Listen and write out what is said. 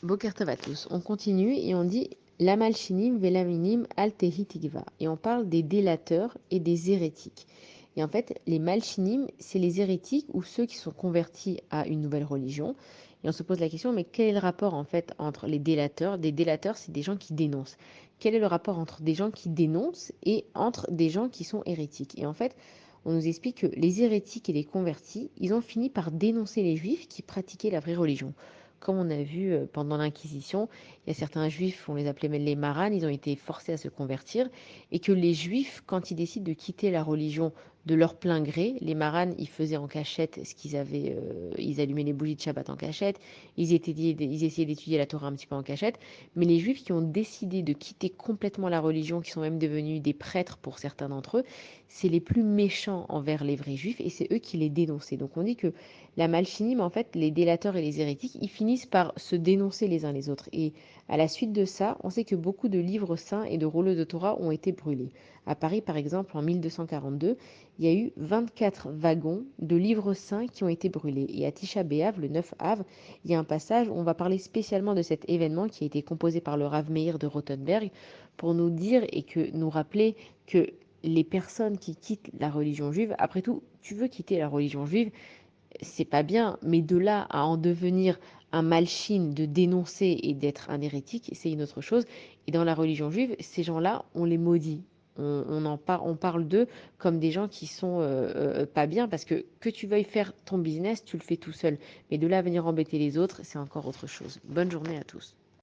Boker Tov à tous. On continue et on dit la malchinim velaminim altehi tigva. Et on parle des délateurs et des hérétiques. Et en fait, les malchinim, c'est les hérétiques ou ceux qui sont convertis à une nouvelle religion. Et on se pose la question, mais quel est le rapport en fait entre les délateurs? Des délateurs, c'est des gens qui dénoncent. Quel est le rapport entre des gens qui dénoncent et entre des gens qui sont hérétiques? Et en fait, on nous explique que les hérétiques et les convertis, ils ont fini par dénoncer les juifs qui pratiquaient la vraie religion. Comme on a vu pendant l'Inquisition, il y a certains juifs, on les appelait même les maranes, ils ont été forcés à se convertir, et que les juifs, quand ils décident de quitter la religion de leur plein gré, les maranes, ils faisaient en cachette ce qu'ils avaient, ils allumaient les bougies de Shabbat en cachette, ils essayaient d'étudier la Torah un petit peu en cachette, mais les juifs qui ont décidé de quitter complètement la religion, qui sont même devenus des prêtres pour certains d'entre eux, c'est les plus méchants envers les vrais juifs, et c'est eux qui les dénonçaient. Donc on dit que la malchinim, en fait, les délateurs et les hérétiques, ils finissent par se dénoncer les uns les autres. Et à la suite de ça, on sait que beaucoup de livres saints et de rouleaux de Torah ont été brûlés. À Paris, par exemple, en 1242, il y a eu 24 wagons de livres saints qui ont été brûlés. Et à Tisha B'Av, le 9 Av, il y a un passage où on va parler spécialement de cet événement qui a été composé par le Rav Meir de Rothenberg pour nous dire et que nous rappeler que les personnes qui quittent la religion juive, après tout, tu veux quitter la religion juive, c'est pas bien, mais de là à en devenir un malchine, de dénoncer et d'être un hérétique, c'est une autre chose. Et dans la religion juive, ces gens-là, on les maudit. On parle d'eux comme des gens qui sont pas bien parce que tu veuilles faire ton business, tu le fais tout seul. Mais de là à venir embêter les autres, c'est encore autre chose. Bonne journée à tous.